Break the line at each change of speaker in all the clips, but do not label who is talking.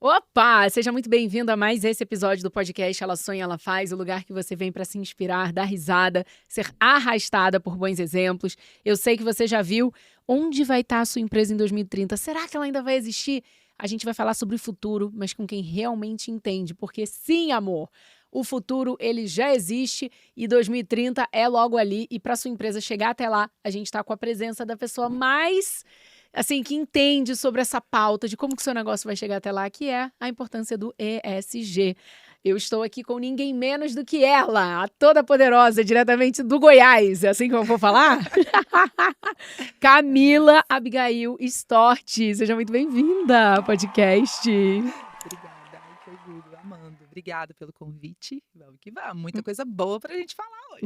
Opa! Seja muito bem-vindo a mais esse episódio do podcast Ela Sonha, Ela Faz, o lugar que você vem para se inspirar, dar risada, ser arrastada por bons exemplos. Eu sei que você já viu onde vai estar a sua empresa em 2030. Será que ela ainda vai existir? A gente vai falar sobre o futuro, mas com quem realmente entende, porque sim, amor, o futuro ele já existe e 2030 é logo ali e para sua empresa chegar até lá, a gente está com a presença da pessoa mais assim, que entende sobre essa pauta de como que o seu negócio vai chegar até lá, que é a importância do ESG. Eu estou aqui com ninguém menos do que ela, a toda poderosa, diretamente do Goiás. É assim que eu vou falar? Camila Abigail Storti. Seja muito bem-vinda ao podcast.
Obrigada, ai que orgulho, amando. Obrigada pelo convite. Vamos que vamos, muita coisa boa pra gente falar hoje.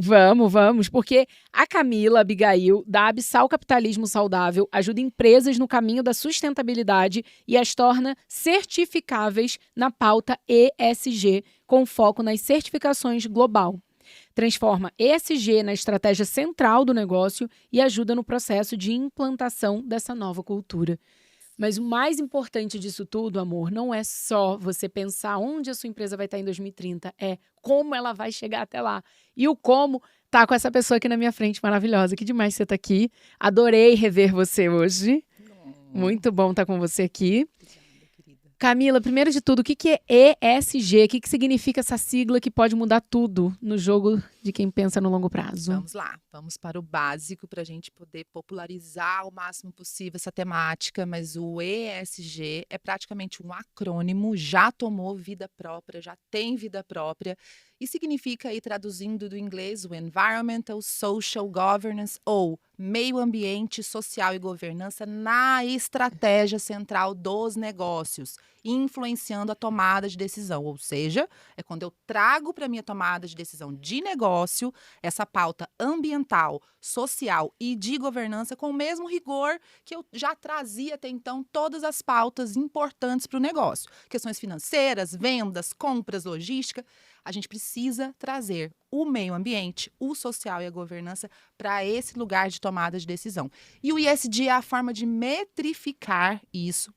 Vamos, porque a Camila Abigail, da Abissal Capitalismo Saudável, ajuda empresas no caminho da sustentabilidade e as torna certificáveis na pauta ESG, com foco nas certificações global. Transforma ESG na estratégia central do negócio e ajuda no processo de implantação dessa nova cultura. Mas o mais importante disso tudo, amor, não é só você pensar onde a sua empresa vai estar em 2030, é como ela vai chegar até lá. E o como tá com essa pessoa aqui na minha frente, maravilhosa. Que demais você tá aqui. Adorei rever você hoje. Muito bom estar com você aqui.
Obrigada, querida.
Camila, primeiro de tudo, o que é ESG? O que significa essa sigla que pode mudar tudo no jogo de quem pensa no longo prazo?
Vamos lá, vamos para o básico para a gente poder popularizar o máximo possível essa temática, mas o ESG é praticamente um acrônimo, já tomou vida própria, já tem vida própria, e significa, aí traduzindo do inglês, o Environmental Social Governance, ou meio ambiente, social e governança na estratégia central dos negócios, influenciando a tomada de decisão, ou seja, é quando eu trago para a minha tomada de decisão de negócio essa pauta ambiental, social e de governança com o mesmo rigor que eu já trazia até então todas as pautas importantes para o negócio. Questões financeiras, vendas, compras, logística. A gente precisa trazer o meio ambiente, o social e a governança para esse lugar de tomada de decisão. E o ISD é a forma de metrificar isso,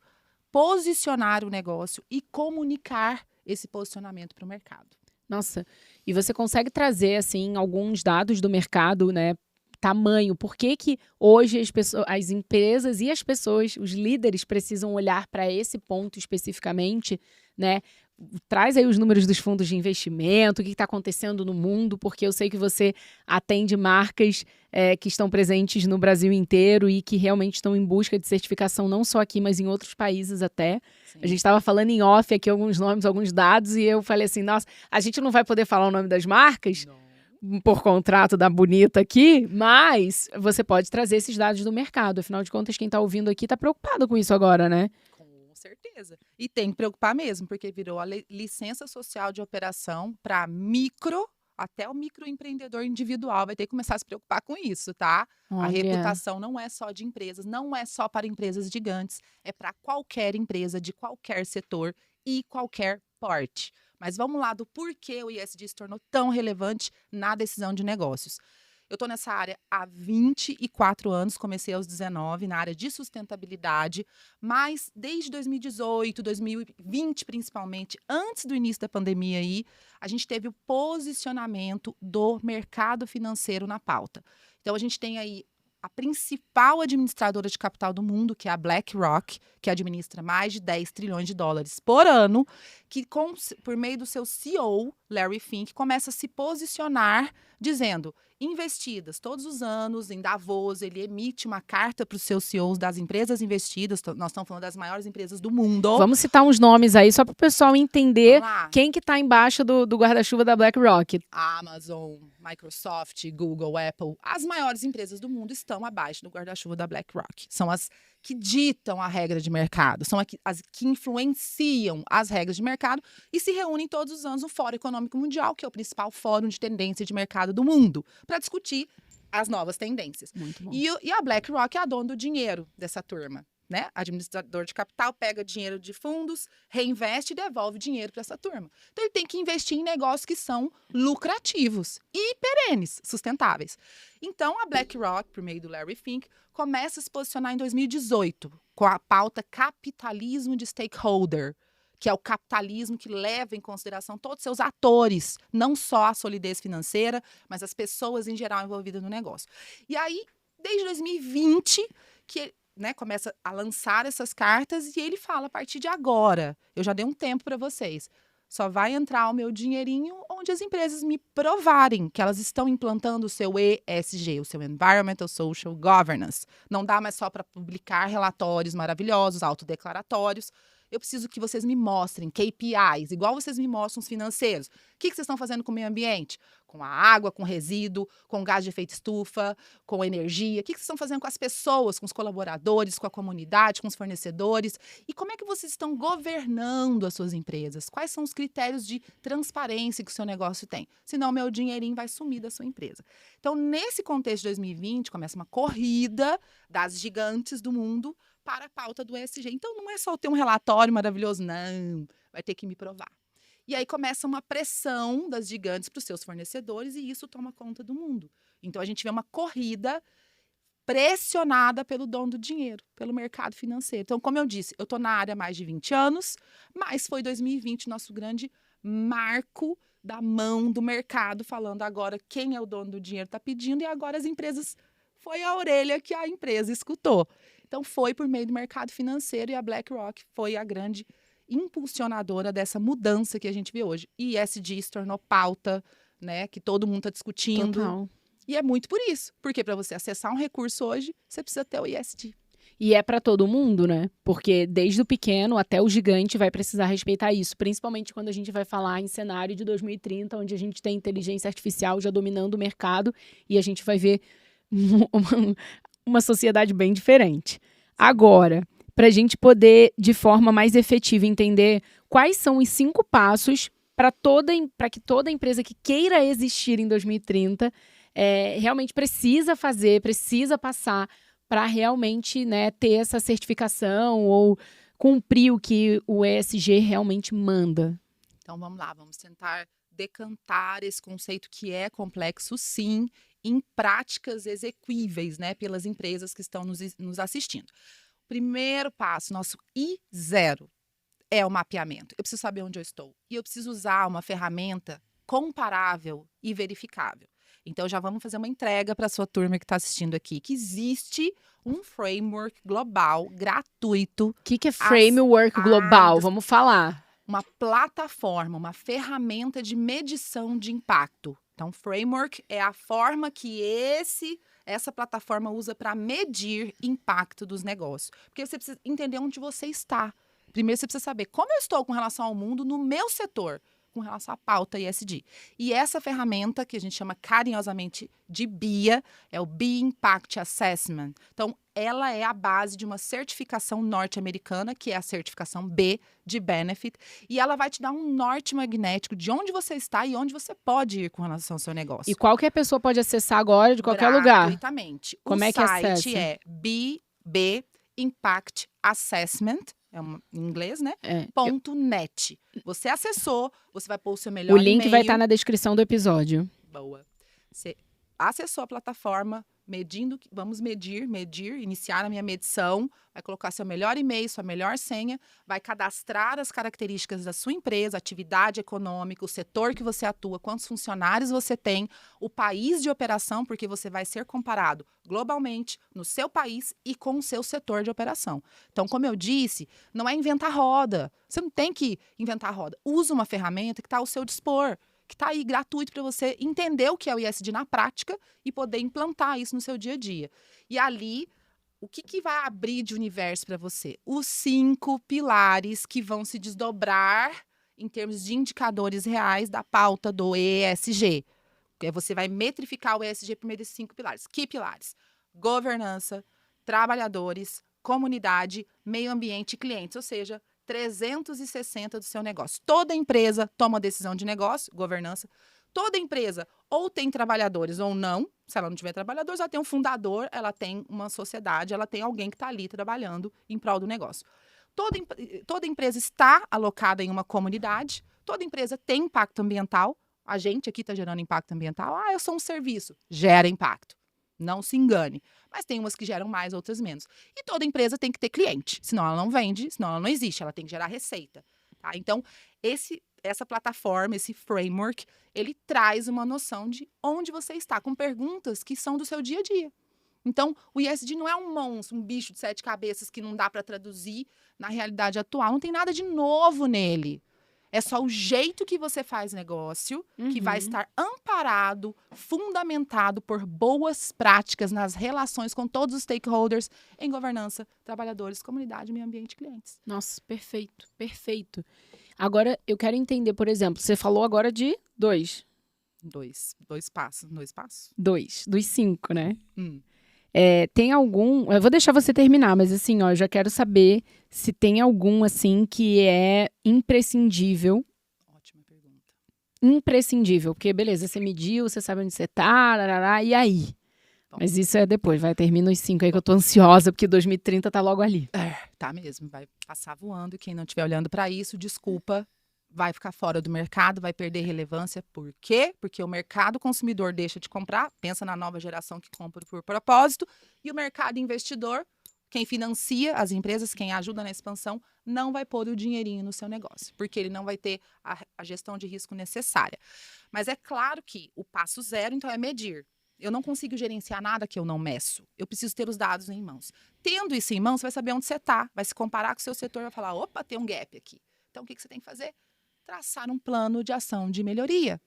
posicionar o negócio e comunicar esse posicionamento para o mercado.
Nossa, e você consegue trazer, assim, alguns dados do mercado, né? Tamanho, por que hoje as empresas e as pessoas, os líderes precisam olhar para esse ponto especificamente, né? Traz aí os números dos fundos de investimento, o que está acontecendo no mundo, porque eu sei que você atende marcas que estão presentes no Brasil inteiro e que realmente estão em busca de certificação, não só aqui, mas em outros países até.
Sim.
A gente estava falando em off aqui alguns nomes, alguns dados, e eu falei assim, nossa, a gente não vai poder falar o nome das marcas,
Não.
por contrato da Bonita aqui, mas você pode trazer esses dados do mercado. Afinal de contas, quem está ouvindo aqui está preocupado com isso agora, né?
Com certeza. E tem que preocupar mesmo, porque virou a licença social de operação para micro, até o microempreendedor individual vai ter que começar a se preocupar com isso, tá? A
Olha,
reputação não é só de empresas, não é só para empresas gigantes, é para qualquer empresa de qualquer setor e qualquer porte. Mas vamos lá do porquê o ISD se tornou tão relevante na decisão de negócios. Eu estou nessa área há 24 anos, comecei aos 19, na área de sustentabilidade, mas desde 2018, 2020 principalmente, antes do início da pandemia aí, a gente teve o posicionamento do mercado financeiro na pauta. Então, a gente tem aí a principal administradora de capital do mundo, que é a BlackRock, que administra mais de 10 trilhões de dólares por ano, que por meio do seu CEO, Larry Fink, começa a se posicionar dizendo, investidas todos os anos em Davos, ele emite uma carta para os seus CEOs das empresas investidas, nós estamos falando das maiores empresas do mundo.
vamos citar uns nomes aí, só para o pessoal entender
Vamos lá.
quem que está embaixo do guarda-chuva da BlackRock.
Amazon, Microsoft, Google, Apple, as maiores empresas do mundo estão abaixo do guarda-chuva da BlackRock. São as que ditam a regra de mercado, são as que influenciam as regras de mercado e se reúnem todos os anos no Fórum Econômico Mundial, que é o principal fórum de tendência de mercado do mundo, para discutir as novas tendências.
Muito bom.
E a BlackRock é a dona do dinheiro dessa turma. Né? Administrador de capital pega dinheiro de fundos, reinveste e devolve dinheiro para essa turma. Então, ele tem que investir em negócios que são lucrativos e perenes, sustentáveis. Então, a BlackRock, por meio do Larry Fink, começa a se posicionar em 2018 com a pauta capitalismo de stakeholder. que é o capitalismo que leva em consideração todos os seus atores, não só a solidez financeira, mas as pessoas em geral envolvidas no negócio. E aí, desde 2020, que né, começa a lançar essas cartas e ele fala, a partir de agora, eu já dei um tempo para vocês, só vai entrar o meu dinheirinho onde as empresas me provarem que elas estão implantando o seu ESG, o seu Environmental Social Governance. Não dá mais só para publicar relatórios maravilhosos, autodeclaratórios. Eu preciso que vocês me mostrem KPIs, igual vocês me mostram os financeiros. O que vocês estão fazendo com o meio ambiente? Com a água, com resíduo, com gás de efeito estufa, com energia. O que vocês estão fazendo com as pessoas, com os colaboradores, com a comunidade, com os fornecedores? E como é que vocês estão governando as suas empresas? Quais são os critérios de transparência que o seu negócio tem? Senão, meu dinheirinho vai sumir da sua empresa. Então, nesse contexto de 2020, começa uma corrida das gigantes do mundo para a pauta do ESG. Então, não é só ter um relatório maravilhoso, não. Vai ter que me provar. E aí começa uma pressão das gigantes para os seus fornecedores e isso toma conta do mundo. Então, a gente vê uma corrida pressionada pelo dono do dinheiro, pelo mercado financeiro. Então, como eu disse, eu estou na área há mais de 20 anos, mas foi 2020 nosso grande marco da mão do mercado, falando agora quem é o dono do dinheiro está pedindo e agora as empresas... Foi a orelha que a empresa escutou. Então, foi por meio do mercado financeiro e a BlackRock foi a grande impulsionadora dessa mudança que a gente vê hoje. E ESG se tornou pauta, né, que todo mundo está discutindo.
Total.
E é muito por isso. Porque para você acessar um recurso hoje, você precisa ter o ESG.
E é para todo mundo, né? Porque desde o pequeno até o gigante vai precisar respeitar isso. Principalmente quando a gente vai falar em cenário de 2030, onde a gente tem inteligência artificial já dominando o mercado e a gente vai ver uma sociedade bem diferente. Agora, para a gente poder, de forma mais efetiva, entender quais são os 5 passos para que toda empresa que queira existir em 2030 realmente precisa passar para realmente, né, ter essa certificação ou cumprir o que o ESG realmente manda.
Então, vamos lá, vamos tentar decantar esse conceito que é complexo, sim, em práticas execuíveis, né, pelas empresas que estão nos assistindo. Primeiro passo, nosso I0, é o mapeamento. Eu preciso saber onde eu estou. E eu preciso usar uma ferramenta comparável e verificável. Então, já vamos fazer uma entrega para a sua turma que está assistindo aqui, que existe um framework global gratuito.
O que é framework global? Vamos falar.
Uma plataforma, uma ferramenta de medição de impacto. Então, framework é a forma que essa plataforma usa para medir impacto dos negócios. Porque você precisa entender onde você está. Primeiro, você precisa saber como eu estou com relação ao mundo no meu setor, com relação à pauta ESG. E essa ferramenta, que a gente chama carinhosamente de BIA, é o BIA Impact Assessment. Então, ela é a base de uma certificação norte-americana, que é a certificação B de Benefit, e ela vai te dar um norte magnético de onde você está e onde você pode ir com relação ao seu negócio.
E qualquer pessoa pode acessar agora de qualquer lugar.
Gratuitamente.
Como é que acessa?
O site é BB Impact Assessment, em inglês, né? .net. Você acessou, você vai pôr o seu melhor
e-mail. O link
e-mail.
vai estar na descrição do episódio.
Boa. Você acessou a plataforma, vamos medir, iniciar a minha medição, vai colocar seu melhor e-mail, sua melhor senha, vai cadastrar as características da sua empresa, atividade econômica, o setor que você atua, quantos funcionários você tem, o país de operação, porque você vai ser comparado globalmente no seu país e com o seu setor de operação. Então, como eu disse, não é inventar roda. Você não tem que inventar roda. Usa uma ferramenta que está ao seu dispor, que está aí gratuito para você entender o que é o ESG na prática e poder implantar isso no seu dia a dia. E ali, o que vai abrir de universo para você? Os 5 pilares que vão se desdobrar em termos de indicadores reais da pauta do ESG. Você vai metrificar o ESG por meio desses 5 pilares. Que pilares? Governança, trabalhadores, comunidade, meio ambiente e clientes, ou seja, 360 do seu negócio. Toda empresa toma decisão de negócio, governança. Toda empresa ou tem trabalhadores ou não. Se ela não tiver trabalhadores, ela tem um fundador, ela tem uma sociedade, ela tem alguém que está ali trabalhando em prol do negócio. Toda empresa está alocada em uma comunidade. Toda empresa tem impacto ambiental. A gente aqui está gerando impacto ambiental. Eu sou um serviço. Gera impacto. Não se engane. Mas tem umas que geram mais, outras menos. E toda empresa tem que ter cliente. Senão ela não vende, senão ela não existe. Ela tem que gerar receita. Tá? Então, essa plataforma, esse framework, ele traz uma noção de onde você está, com perguntas que são do seu dia a dia. Então, o ESG não é um monstro, um bicho de 7 cabeças que não dá para traduzir na realidade atual. Não tem nada de novo nele. É só o jeito que você faz negócio, que vai estar amparado, fundamentado por boas práticas nas relações com todos os stakeholders em governança, trabalhadores, comunidade, meio ambiente e clientes.
Nossa, perfeito, perfeito. Agora, eu quero entender, por exemplo, você falou agora de 2.
Dois passos.
2, dos 5, né?
Hum.
Tem algum... Eu vou deixar você terminar, mas assim, ó, eu já quero saber se tem algum, assim, que é imprescindível.
Ótima pergunta.
Imprescindível, porque beleza, você mediu, você sabe onde você tá, larará, e aí?
Bom.
Mas isso é depois, termina os 5 aí que eu tô ansiosa, porque 2030 tá logo ali.
Tá mesmo, vai passar voando. Quem não estiver olhando para isso, desculpa, vai ficar fora do mercado, vai perder relevância. Por quê? Porque o mercado consumidor deixa de comprar, pensa na nova geração que compra por propósito, e o mercado investidor, quem financia as empresas, quem ajuda na expansão, não vai pôr o dinheirinho no seu negócio, porque ele não vai ter a gestão de risco necessária. Mas é claro que o passo 0, então, é medir. Eu não consigo gerenciar nada que eu não meço. Eu preciso ter os dados em mãos. Tendo isso em mãos, você vai saber onde você está, vai se comparar com o seu setor, vai falar, opa, tem um gap aqui. Então, o que você tem que fazer? Traçar um plano de ação de melhoria.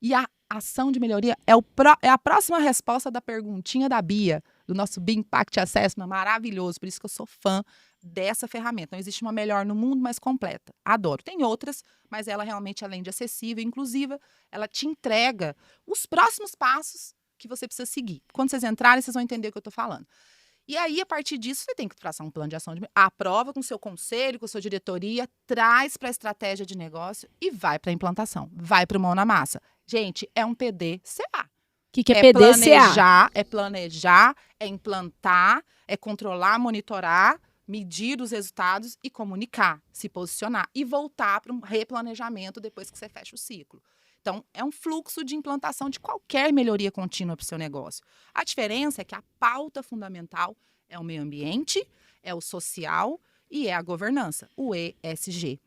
E a ação de melhoria é a próxima resposta da perguntinha da Bia, do nosso Bee Impact Assessment, maravilhoso. Por isso que eu sou fã dessa ferramenta. Não existe uma melhor no mundo, mais completa. Adoro. Tem outras, mas ela realmente, além de acessível e inclusiva, ela te entrega os próximos passos que você precisa seguir. Quando vocês entrarem, vocês vão entender o que eu estou falando. E aí, a partir disso, você tem que traçar um plano de ação, aprova com o seu conselho, com a sua diretoria, traz para a estratégia de negócio e vai para a implantação, vai para o mão na massa. Gente, é um PDCA.
O que é PDCA?
É planejar, é implantar, é controlar, monitorar, medir os resultados e comunicar, se posicionar e voltar para um replanejamento depois que você fecha o ciclo. Então, é um fluxo de implantação de qualquer melhoria contínua para o seu negócio. A diferença é que a pauta fundamental é o meio ambiente, é o social e é a governança, o ESG.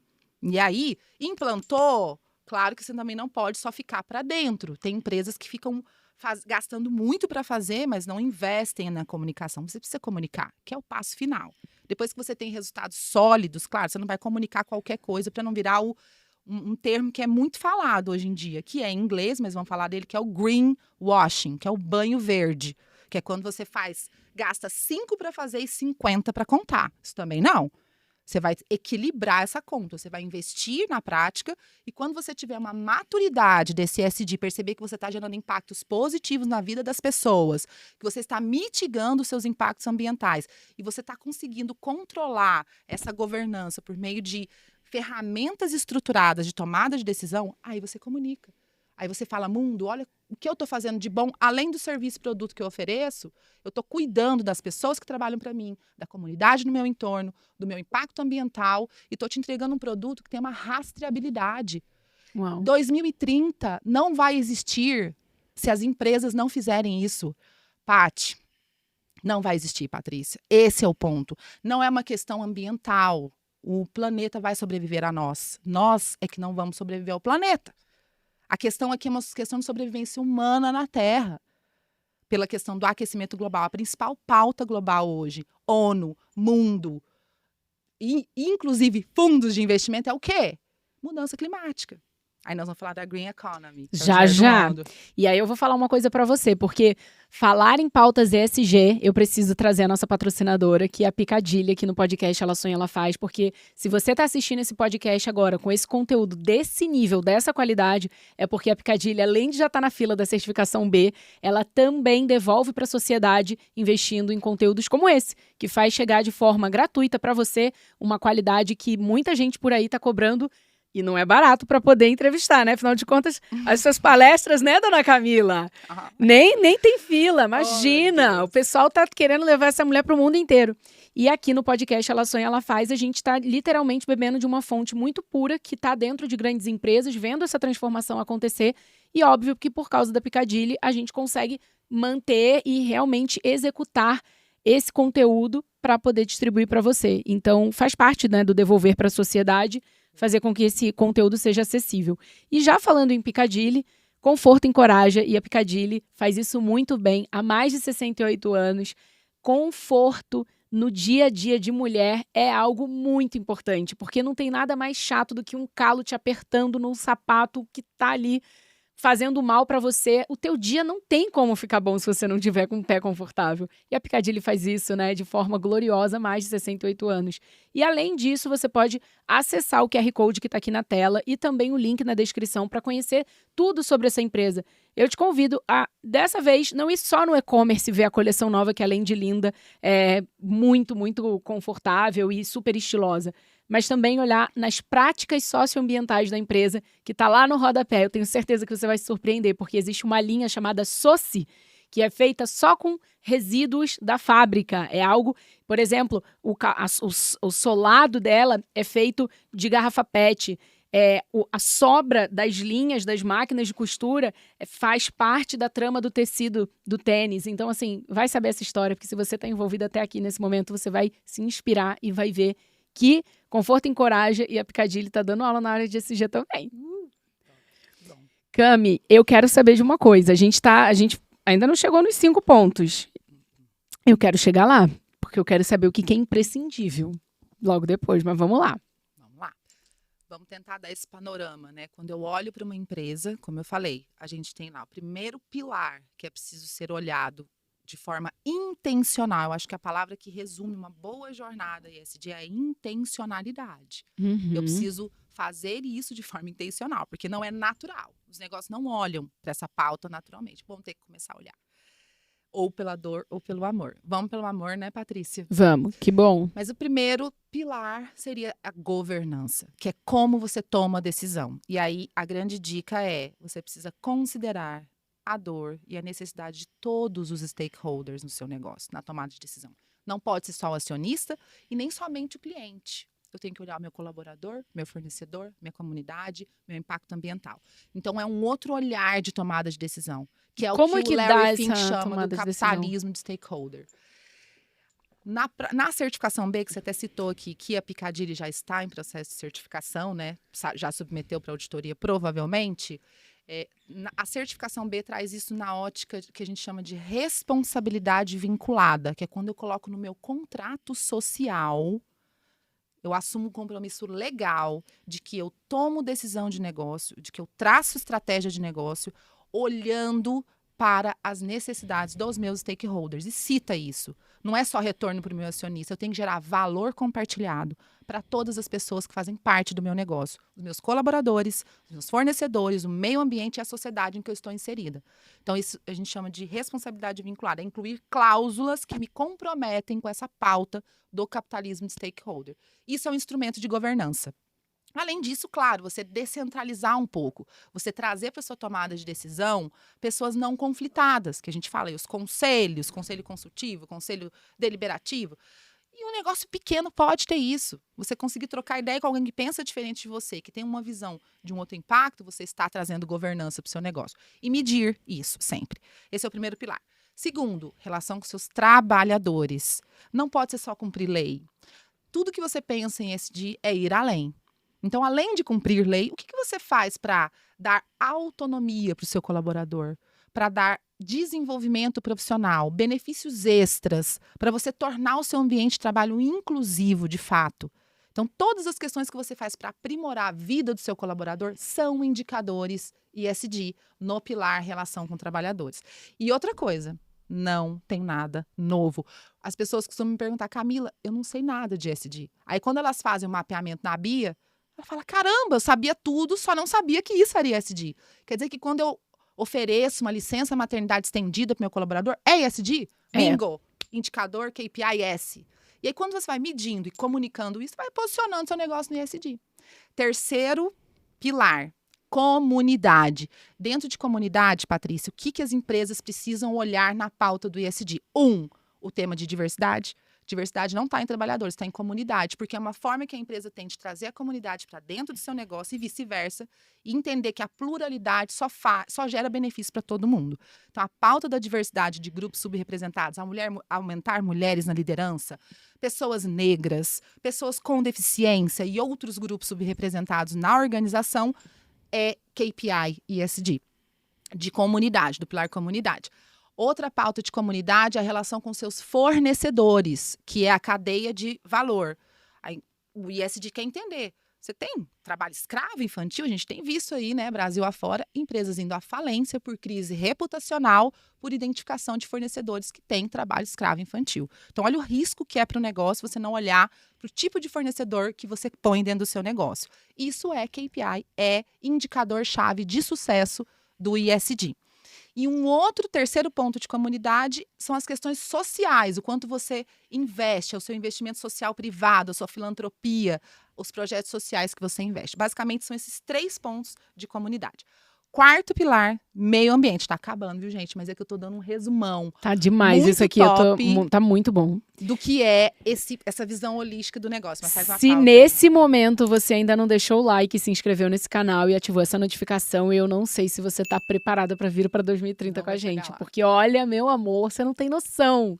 E aí, implantou, claro que você também não pode só ficar para dentro. Tem empresas que ficam gastando muito para fazer, mas não investem na comunicação. Você precisa comunicar, que é o passo final. Depois que você tem resultados sólidos, claro, você não vai comunicar qualquer coisa para não virar um termo que é muito falado hoje em dia, que é em inglês, mas vamos falar dele, que é o greenwashing, que é o banho verde, que é quando você gasta 5 para fazer e 50 para contar. Isso também não. Você vai equilibrar essa conta, você vai investir na prática e quando você tiver uma maturidade desse ESG, perceber que você está gerando impactos positivos na vida das pessoas, que você está mitigando os seus impactos ambientais e você está conseguindo controlar essa governança por meio de ferramentas estruturadas de tomada de decisão, aí você comunica. Aí você fala, mundo, olha o que eu estou fazendo de bom, além do serviço e produto que eu ofereço, eu estou cuidando das pessoas que trabalham para mim, da comunidade no meu entorno, do meu impacto ambiental, e estou te entregando um produto que tem uma rastreabilidade.
Uau.
2030 não vai existir se as empresas não fizerem isso. Paty, não vai existir, Patrícia. Esse é o ponto. Não é uma questão ambiental. O planeta vai sobreviver a nós. Nós é que não vamos sobreviver ao planeta. A questão aqui é uma questão de sobrevivência humana na Terra. Pela questão do aquecimento global. A principal pauta global hoje, ONU, mundo, e inclusive fundos de investimento, é o quê? Mudança climática. Aí nós vamos falar da Green Economy.
Já. E aí eu vou falar uma coisa para você, porque falar em pautas ESG, eu preciso trazer a nossa patrocinadora, que é a Picadilly, aqui no podcast Ela Sonha, Ela Faz, porque se você está assistindo esse podcast agora com esse conteúdo desse nível, dessa qualidade, é porque a Picadilly, além de já estar na fila da certificação B, ela também devolve para a sociedade investindo em conteúdos como esse, que faz chegar de forma gratuita para você uma qualidade que muita gente por aí está cobrando. E não é barato para poder entrevistar, né? Afinal de contas, as suas palestras, né, dona Camila? Nem tem fila, imagina. O pessoal tá querendo levar essa mulher para o mundo inteiro. E aqui no podcast Ela Sonha, Ela Faz, a gente está literalmente bebendo de uma fonte muito pura que está dentro de grandes empresas, vendo essa transformação acontecer. E óbvio que por causa da Picadilly, a gente consegue manter e realmente executar esse conteúdo para poder distribuir para você. Então, faz parte, né, do devolver para a sociedade fazer com que esse conteúdo seja acessível. E já falando em Piccadilly, conforto encoraja, e a Piccadilly faz isso muito bem há mais de 68 anos. Conforto no dia a dia de mulher é algo muito importante, porque não tem nada mais chato do que um calo te apertando num sapato que tá ali fazendo mal para você. O teu dia não tem como ficar bom se você não tiver com o pé confortável. E a Piccadilly faz isso, né, de forma gloriosa há mais de 68 anos. E além disso, você pode acessar o QR Code que está aqui na tela e também o link na descrição para conhecer tudo sobre essa empresa. Eu te convido a, dessa vez, não ir só no e-commerce ver a coleção nova, que além de linda, é muito, muito confortável e super estilosa, mas também olhar nas práticas socioambientais da empresa, que está lá no rodapé. Eu tenho certeza que você vai se surpreender, porque existe uma linha chamada Soci, que é feita só com resíduos da fábrica. É algo, por exemplo, o solado dela é feito de garrafa PET. A sobra das linhas das máquinas de costura faz parte da trama do tecido do tênis. Então, assim, vai saber essa história, porque se você está envolvido até aqui nesse momento, você vai se inspirar e vai ver que conforto encoraja, e a Piccadilly está dando aula na área de ESG também. Cami, eu quero saber de uma coisa. A gente ainda não chegou nos 5 pontos. Eu quero chegar lá, porque eu quero saber o que é imprescindível logo depois, mas vamos lá.
Vamos tentar dar esse panorama, né? Quando eu olho para uma empresa, como eu falei, a gente tem lá o primeiro pilar que é preciso ser olhado de forma intencional. Eu acho que a palavra que resume uma boa jornada ESG é intencionalidade. Eu preciso fazer isso de forma intencional, porque não é natural. Os negócios não olham para essa pauta naturalmente. Vamos ter que começar a olhar. Ou pela dor ou pelo amor. Vamos pelo amor, né, Patrícia?
Vamos, que bom.
Mas o primeiro pilar seria a governança, que é como você toma a decisão. E aí, a grande dica é, você precisa considerar a dor e a necessidade de todos os stakeholders no seu negócio, na tomada de decisão. Não pode ser só o acionista e nem somente o cliente. Eu tenho que olhar o meu colaborador, meu fornecedor, minha comunidade, meu impacto ambiental. Então, é um outro olhar de tomada de decisão, que é o
Como
que o Larry Fink
essa
chama do capitalismo de stakeholder. Na certificação B, que você até citou aqui, que a Piccadilly já está em processo de certificação, né? Já submeteu para auditoria, provavelmente. A certificação B traz isso na ótica que a gente chama de responsabilidade vinculada, que é quando eu coloco no meu contrato social, eu assumo um compromisso legal de que eu tomo decisão de negócio, de que eu traço estratégia de negócio, olhando para as necessidades dos meus stakeholders. E cita isso. Não é só retorno para o meu acionista, eu tenho que gerar valor compartilhado para todas as pessoas que fazem parte do meu negócio. Os meus colaboradores, os meus fornecedores, o meio ambiente e a sociedade em que eu estou inserida. Então, isso a gente chama de responsabilidade vinculada, é incluir cláusulas que me comprometem com essa pauta do capitalismo de stakeholder. Isso é um instrumento de governança. Além disso, claro, você descentralizar um pouco, você trazer para a sua tomada de decisão pessoas não conflitadas, que a gente fala aí, os conselhos, conselho consultivo, conselho deliberativo. E um negócio pequeno pode ter isso. Você conseguir trocar ideia com alguém que pensa diferente de você, que tem uma visão de um outro impacto, você está trazendo governança para o seu negócio. E medir isso sempre. Esse é o primeiro pilar. Segundo, relação com seus trabalhadores. Não pode ser só cumprir lei. Tudo que você pensa em ESG é ir além. Então, além de cumprir lei, o que você faz para dar autonomia para o seu colaborador? Para dar desenvolvimento profissional, benefícios extras, para você tornar o seu ambiente de trabalho inclusivo, de fato. Então, todas as questões que você faz para aprimorar a vida do seu colaborador são indicadores ESG no pilar relação com trabalhadores. E outra coisa, não tem nada novo. As pessoas costumam me perguntar, Camila, eu não sei nada de ESG. Aí, quando elas fazem o mapeamento na BIA, ela fala, caramba, eu sabia tudo, só não sabia que isso era ESG. Quer dizer que quando eu ofereço uma licença maternidade estendida para o meu colaborador, é ESG? Bingo! Indicador KPI S. E aí, quando você vai medindo e comunicando isso, vai posicionando seu negócio no ESG. Terceiro pilar, comunidade. Dentro de comunidade, Patrícia, o que as empresas precisam olhar na pauta do ESG? O tema de diversidade. Diversidade não está em trabalhadores, está em comunidade, porque é uma forma que a empresa tem de trazer a comunidade para dentro do seu negócio e vice-versa, e entender que a pluralidade só gera benefício para todo mundo. Então, a pauta da diversidade de grupos subrepresentados, aumentar mulheres na liderança, pessoas negras, pessoas com deficiência e outros grupos subrepresentados na organização, é KPI ESG, de comunidade, do pilar comunidade. Outra pauta de comunidade é a relação com seus fornecedores, que é a cadeia de valor. Aí, o ISD quer entender. Você tem trabalho escravo infantil? A gente tem visto aí, né, Brasil afora, empresas indo à falência por crise reputacional, por identificação de fornecedores que têm trabalho escravo infantil. Então, olha o risco que é para o negócio você não olhar para o tipo de fornecedor que você põe dentro do seu negócio. Isso é KPI, é indicador-chave de sucesso do ISD. E um outro terceiro ponto de comunidade são as questões sociais, o quanto você investe, o seu investimento social privado, a sua filantropia, os projetos sociais que você investe. Basicamente, são esses 3 pontos de comunidade. Quarto pilar, meio ambiente. Tá acabando, viu, gente? Mas é que eu tô dando um resumão.
Tá demais
muito
isso aqui, tá muito bom.
Do que é essa visão holística do negócio. Mas faz uma
Se
pausa.
nesse momento você ainda não deixou o like, se inscreveu nesse canal e ativou essa notificação, eu não sei se você tá preparada para vir para 2030 com a gente. Porque olha, meu amor, você não tem noção.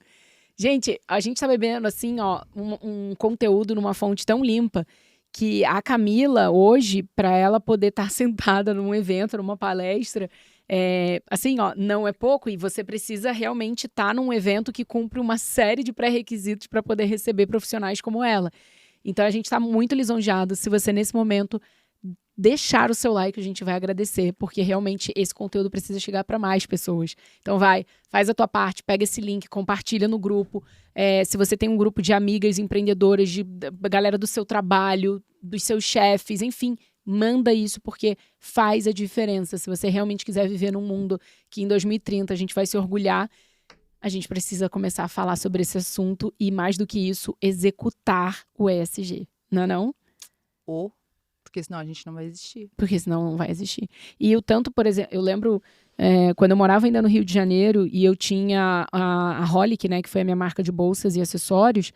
Gente, a gente tá bebendo assim, ó, um conteúdo numa fonte tão limpa que a Camila, hoje, para ela poder estar sentada num evento, numa palestra, assim, ó, não é pouco, e você precisa realmente estar num evento que cumpre uma série de pré-requisitos para poder receber profissionais como ela. Então, a gente está muito lisonjeado. Se você, nesse momento, deixar o seu like, a gente vai agradecer, porque realmente esse conteúdo precisa chegar para mais pessoas. Então faz a tua parte, pega esse link, compartilha no grupo. Se você tem um grupo de amigas empreendedoras, da galera do seu trabalho, dos seus chefes, enfim, manda isso, porque faz a diferença. Se você realmente quiser viver num mundo que em 2030 a gente vai se orgulhar, a gente precisa começar a falar sobre esse assunto e, mais do que isso, executar o ESG. Não é não?
Porque senão a gente não vai existir.
Porque senão não vai existir. E o tanto, por exemplo, eu lembro quando eu morava ainda no Rio de Janeiro e eu tinha a Holic, né, que foi a minha marca de bolsas e acessórios,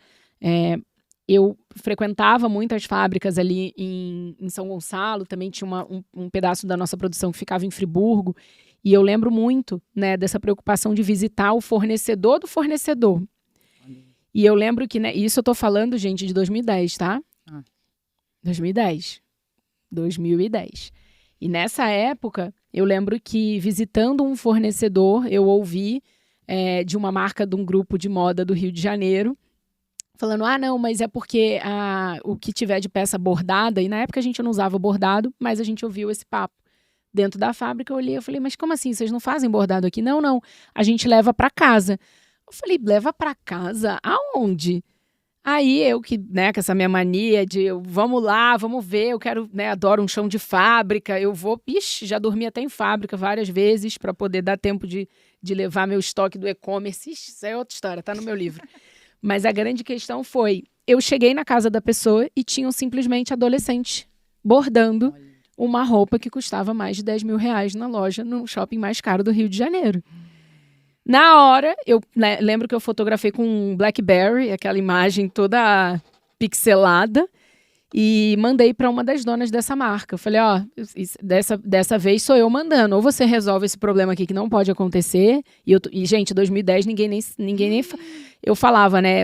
eu frequentava muitas fábricas ali em São Gonçalo, também tinha um pedaço da nossa produção que ficava em Friburgo, e eu lembro muito, né, dessa preocupação de visitar o fornecedor do fornecedor. E eu lembro que, né, isso eu tô falando, gente, de 2010, tá? 2010. E nessa época, eu lembro que visitando um fornecedor, eu ouvi de uma marca de um grupo de moda do Rio de Janeiro, falando, não, mas é porque o que tiver de peça bordada, e na época a gente não usava bordado, mas a gente ouviu esse papo. Dentro da fábrica eu olhei e falei, mas como assim, vocês não fazem bordado aqui? Não, a gente leva para casa. Eu falei, leva para casa? Aonde? Aí eu que, né, com essa minha mania de vamos lá, vamos ver, eu quero, né, adoro um chão de fábrica, eu vou, já dormi até em fábrica várias vezes para poder dar tempo de levar meu estoque do e-commerce. Isso é outra história, tá no meu livro. Mas a grande questão foi, eu cheguei na casa da pessoa e tinham simplesmente adolescentes bordando uma roupa que custava mais de 10 mil reais na loja, no shopping mais caro do Rio de Janeiro. Na hora, eu lembro que eu fotografei com um BlackBerry, aquela imagem toda pixelada, e mandei para uma das donas dessa marca. Eu falei, dessa vez sou eu mandando. Ou você resolve esse problema aqui que não pode acontecer. E gente, 2010 ninguém nem eu falava, né,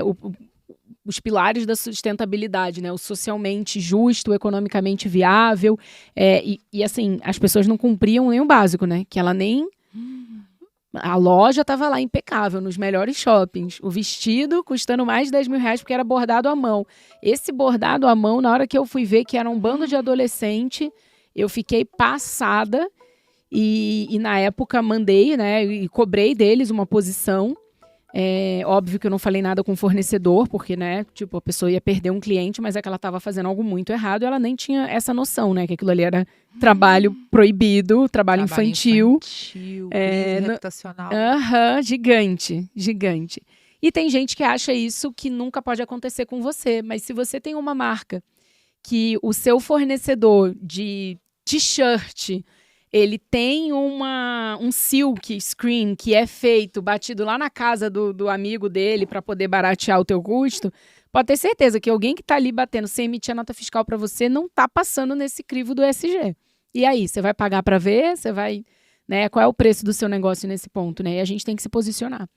os pilares da sustentabilidade, né, o socialmente justo, o economicamente viável. E assim, as pessoas não cumpriam nem o básico, né, que ela nem... A loja estava lá impecável, nos melhores shoppings. O vestido custando mais de 10 mil reais porque era bordado à mão. Esse bordado à mão, na hora que eu fui ver que era um bando de adolescente, eu fiquei passada e na época mandei, né, e cobrei deles uma posição. Óbvio que eu não falei nada com o fornecedor, porque, né, tipo, a pessoa ia perder um cliente, mas é que ela estava fazendo algo muito errado e ela nem tinha essa noção, né, que aquilo ali era trabalho proibido, trabalho infantil.
Crise reputacional.
Gigante. E tem gente que acha isso que nunca pode acontecer com você, mas se você tem uma marca que o seu fornecedor de t-shirt, ele tem um silk screen que é feito, batido lá na casa do amigo dele para poder baratear o teu custo, pode ter certeza que alguém que está ali batendo sem emitir a nota fiscal para você não está passando nesse crivo do ESG. E aí, você vai pagar para ver? Você vai, né? Qual é o preço do seu negócio nesse ponto, né? E a gente tem que se posicionar.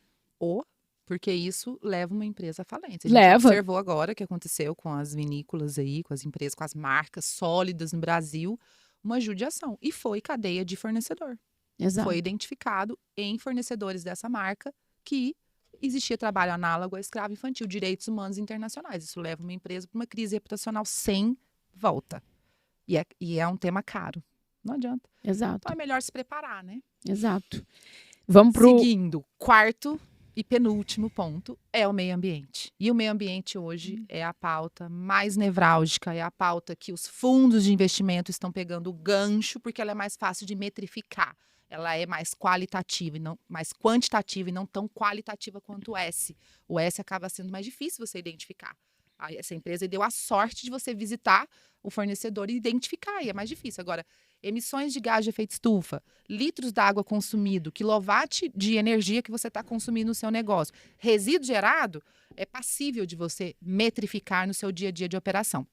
Porque isso leva uma empresa à falência. A gente
Leva.
observou agora o que aconteceu com as vinícolas aí, com as empresas, com as marcas sólidas no Brasil, uma judiação. E foi cadeia de fornecedor.
Exato.
Foi identificado em fornecedores dessa marca que existia trabalho análogo a escravo infantil, direitos humanos internacionais. Isso leva uma empresa para uma crise reputacional sem volta. E é um tema caro. Não adianta.
Exato.
Então é melhor se preparar, né?
Exato. Vamos pro...
Seguindo, quarto e penúltimo ponto é o meio ambiente. E o meio ambiente hoje é a pauta mais nevrálgica, é a pauta que os fundos de investimento estão pegando o gancho, porque ela é mais fácil de metrificar. Ela é mais qualitativa e não mais quantitativa e não tão qualitativa quanto o S. O S acaba sendo mais difícil você identificar. Essa empresa deu a sorte de você visitar o fornecedor e identificar, e é mais difícil. Agora, emissões de gás de efeito estufa, litros d'água consumido, quilowatt de energia que você está consumindo no seu negócio, resíduo gerado, é passível de você metrificar no seu dia a dia de operação.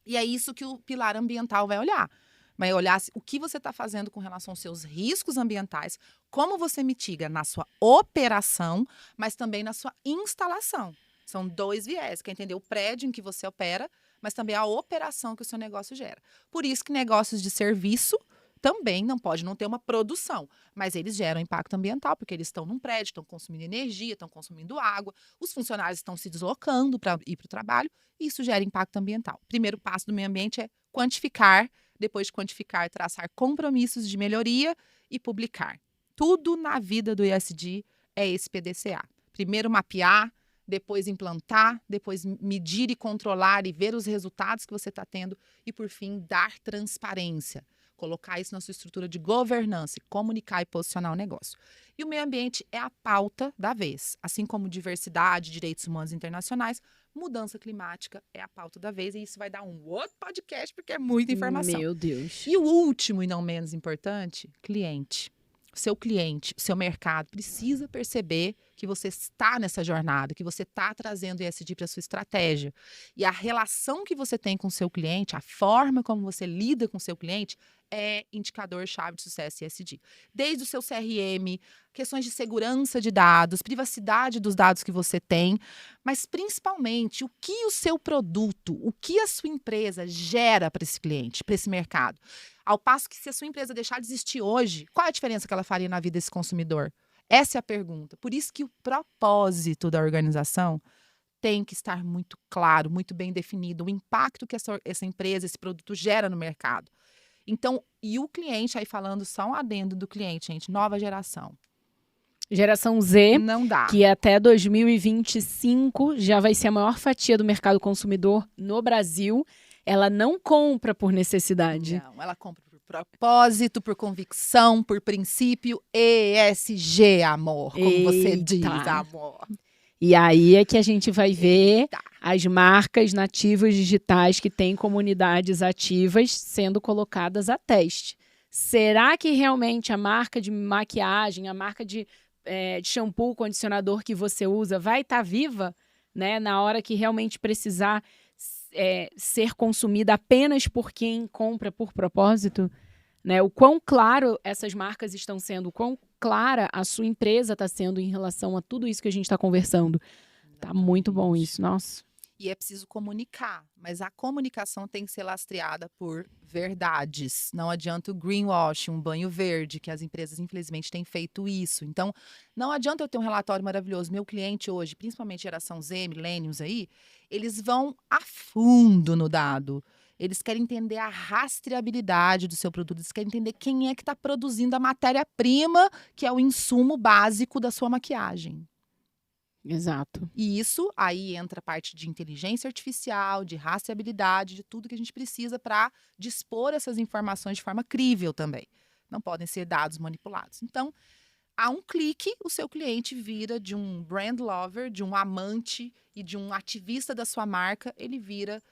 E é isso que o pilar ambiental vai olhar. Vai olhar o que você está fazendo com relação aos seus riscos ambientais, como você mitiga na sua operação, mas também na sua instalação. São dois viés, quer entender o prédio em que você opera, mas também a operação que o seu negócio gera. Por isso que negócios de serviço também não pode não ter uma produção, mas eles geram impacto ambiental, porque eles estão num prédio, estão consumindo energia, estão consumindo água, os funcionários estão se deslocando para ir para o trabalho, e isso gera impacto ambiental. O primeiro passo do meio ambiente é quantificar, depois de quantificar, traçar compromissos de melhoria e publicar. Tudo na vida do ESG é esse PDCA. Primeiro mapear, depois implantar, depois medir e controlar e ver os resultados que você está tendo e, por fim, dar transparência. Colocar isso na sua estrutura de governança, comunicar e posicionar o negócio. E o meio ambiente é a pauta da vez. Assim como diversidade, direitos humanos internacionais, mudança climática é a pauta da vez. E isso vai dar um outro podcast, porque é muita informação.
Meu Deus.
E o último e não menos importante, cliente. O seu cliente, o seu mercado precisa perceber que você está nessa jornada, que você está trazendo ESG para a sua estratégia. E a relação que você tem com o seu cliente, a forma como você lida com o seu cliente, é indicador-chave de sucesso ESG. Desde o seu CRM, questões de segurança de dados, privacidade dos dados que você tem, mas principalmente o que o seu produto, o que a sua empresa gera para esse cliente, para esse mercado. Ao passo que se a sua empresa deixar de existir hoje, qual é a diferença que ela faria na vida desse consumidor? Essa é a pergunta. Por isso que o propósito da organização tem que estar muito claro, muito bem definido, o impacto que essa empresa, esse produto gera no mercado. Então, e o cliente, aí falando só um adendo do cliente, gente, nova geração.
Geração Z,
não dá.
Que até 2025 já vai ser a maior fatia do mercado consumidor no Brasil. Ela não compra por necessidade.
Não, ela compra por propósito, por convicção, por princípio. ESG, amor, como você diz, amor.
E aí é que a gente vai ver as marcas nativas digitais que têm comunidades ativas sendo colocadas a teste. Será que realmente a marca de maquiagem, a marca de shampoo, condicionador que você usa vai estar viva, né, na hora que realmente precisar ser consumida apenas por quem compra por propósito? Né? O quão claro essas marcas estão sendo, o quão clara a sua empresa está sendo em relação a tudo isso que a gente está conversando. Tá muito bom isso, nossa.
E é preciso comunicar, mas a comunicação tem que ser lastreada por verdades. Não adianta o greenwash, um banho verde, que as empresas, infelizmente, têm feito isso. Então, não adianta eu ter um relatório maravilhoso. Meu cliente hoje, principalmente geração Z, millennials aí, eles vão a fundo no dado. Eles querem entender a rastreabilidade do seu produto, eles querem entender quem é que está produzindo a matéria-prima, que é o insumo básico da sua maquiagem.
Exato.
E isso aí entra a parte de inteligência artificial, de rastreabilidade, de tudo que a gente precisa para dispor essas informações de forma crível também. Não podem ser dados manipulados. Então, a um clique, o seu cliente vira de um brand lover, de um amante e de um ativista da sua marca, ele vira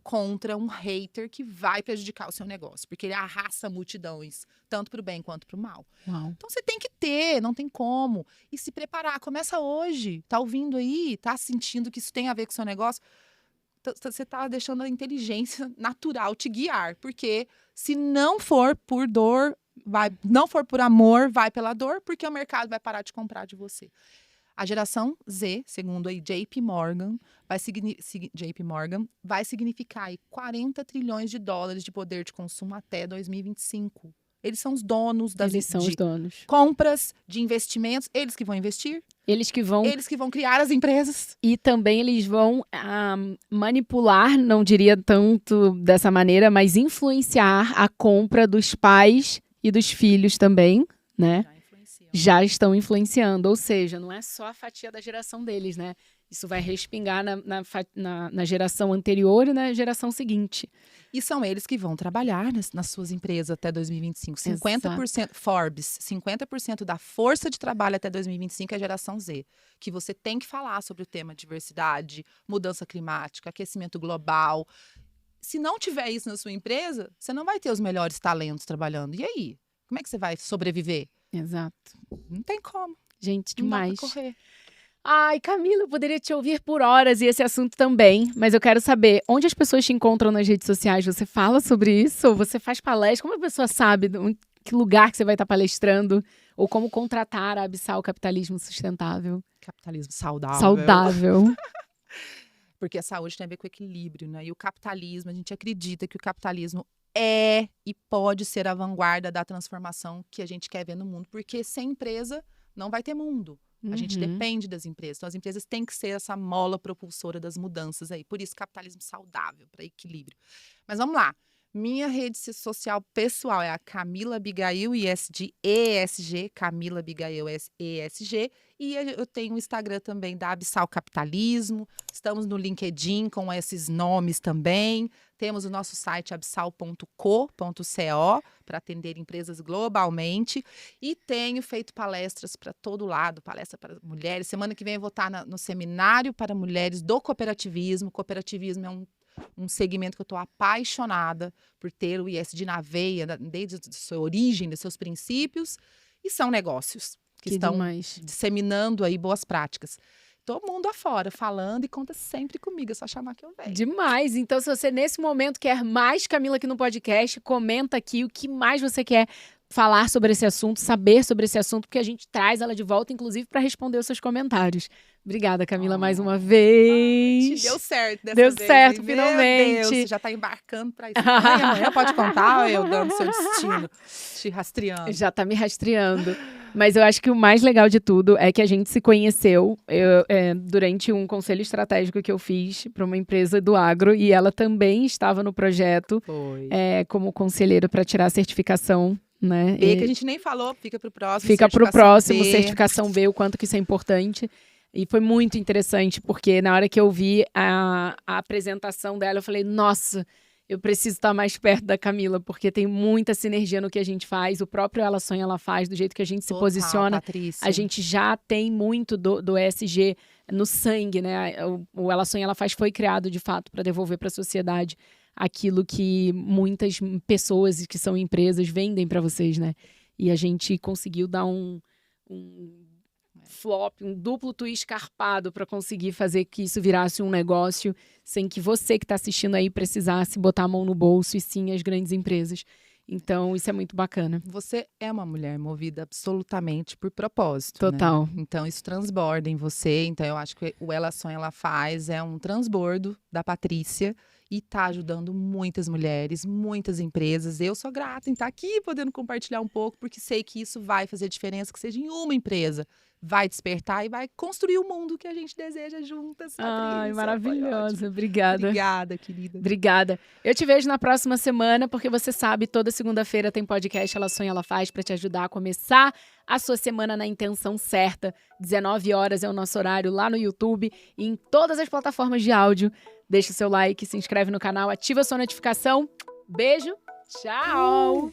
contra um hater que vai prejudicar o seu negócio, porque ele arrasta multidões, tanto para o bem quanto para o mal.
Uau.
Então você tem que ter, não tem como. E se preparar, começa hoje. Tá ouvindo aí, tá sentindo que isso tem a ver com o seu negócio? Você tá deixando a inteligência natural te guiar, porque se não for por dor, não for por amor, vai pela dor, porque o mercado vai parar de comprar de você. A geração Z, segundo aí JP Morgan, vai significar aí 40 trilhões de dólares de poder de consumo até 2025. Eles são os donos
os donos.
Compras, de investimentos, eles que vão investir.
Eles que vão
criar as empresas.
E também eles vão manipular, não diria tanto dessa maneira, mas influenciar a compra dos pais e dos filhos também, né? Já estão influenciando, ou seja, não é só a fatia da geração deles, né? Isso vai respingar na geração anterior e na geração seguinte.
E são eles que vão trabalhar nas suas empresas até 2025. 50%, Forbes, 50% da força de trabalho até 2025 é a geração Z. Que você tem que falar sobre o tema diversidade, mudança climática, aquecimento global. Se não tiver isso na sua empresa, você não vai ter os melhores talentos trabalhando. E aí? Como é que você vai sobreviver?
Exato.
Não tem como.
Gente, demais.
Não dá pra correr.
Ai, Camila, eu poderia te ouvir por horas e esse assunto também, mas eu quero saber onde as pessoas te encontram nas redes sociais. Você fala sobre isso? Ou você faz palestra? Como a pessoa sabe que lugar que você vai estar palestrando? Ou como contratar a Abissal Capitalismo Sustentável?
Capitalismo saudável.
Saudável.
Porque a saúde tem a ver com equilíbrio, né? E o capitalismo, a gente acredita que o capitalismo é e pode ser a vanguarda da transformação que a gente quer ver no mundo. Porque sem empresa não vai ter mundo. A gente depende das empresas. Então, as empresas têm que ser essa mola propulsora das mudanças aí. Por isso, capitalismo saudável, para equilíbrio. Mas vamos lá. Minha rede social pessoal é a Camila Abigail ESG, Camila Abigail ESG. E eu tenho o Instagram também da Abissal Capitalismo. Estamos no LinkedIn com esses nomes também. Temos o nosso site abissal.co para atender empresas globalmente. E tenho feito palestras para todo lado, palestra para mulheres. Semana que vem eu vou estar no seminário para mulheres do cooperativismo. Cooperativismo é um segmento que eu estou apaixonada por ter o ISD na veia, desde a sua origem, dos seus princípios, e são negócios que estão disseminando aí boas práticas. Todo mundo afora falando e conta sempre comigo, é só chamar que eu venho.
Demais! Então, se você nesse momento quer mais Camila aqui no podcast, comenta aqui o que mais você quer falar sobre esse assunto, saber sobre esse assunto, porque a gente traz ela de volta, inclusive, para responder os seus comentários. Obrigada, Camila, mais uma vez.
Deu certo dessa
vez.
Deu
certo, finalmente.
Meu Deus, você já está embarcando para isso. Amanhã pode contar, eu dando seu destino, te rastreando.
Já está me rastreando. Mas eu acho que o mais legal de tudo é que a gente se conheceu durante um conselho estratégico que eu fiz para uma empresa do agro, e ela também estava no projeto como conselheira para tirar a certificação. Né?
B, que a gente nem falou, fica para o próximo.
Fica para o próximo, certificação B, o quanto que isso é importante. E foi muito interessante, porque na hora que eu vi a apresentação dela, eu falei, nossa, eu preciso estar mais perto da Camila, porque tem muita sinergia no que a gente faz. O próprio Ela Sonha, Ela Faz, do jeito que a gente se posiciona.
Patrícia.
A gente já tem muito do ESG no sangue, né? O Ela Sonha, Ela Faz foi criado, de fato, para devolver para a sociedade aquilo que muitas pessoas que são empresas vendem para vocês, né? E a gente conseguiu dar um flop, um duplo twist carpado para conseguir fazer que isso virasse um negócio sem que você que está assistindo aí precisasse botar a mão no bolso, e sim as grandes empresas. Então, isso é muito bacana.
Você é uma mulher movida absolutamente por propósito.
Total.
Né? Então, isso transborda em você. Então, eu acho que o Ela Sonha, Ela Faz é um transbordo da Patrícia e está ajudando muitas mulheres, muitas empresas. Eu sou grata em estar aqui podendo compartilhar um pouco, porque sei que isso vai fazer diferença, que seja em uma empresa. Vai despertar e vai construir o mundo que a gente deseja juntas.
Ai, maravilhosa. Obrigada.
Obrigada, querida.
Obrigada. Eu te vejo na próxima semana, porque você sabe, toda segunda-feira tem podcast Ela Sonha, Ela Faz, para te ajudar a começar a sua semana na intenção certa. 19 horas é o nosso horário lá no YouTube e em todas as plataformas de áudio. Deixa o seu like, se inscreve no canal, ativa a sua notificação. Beijo, tchau!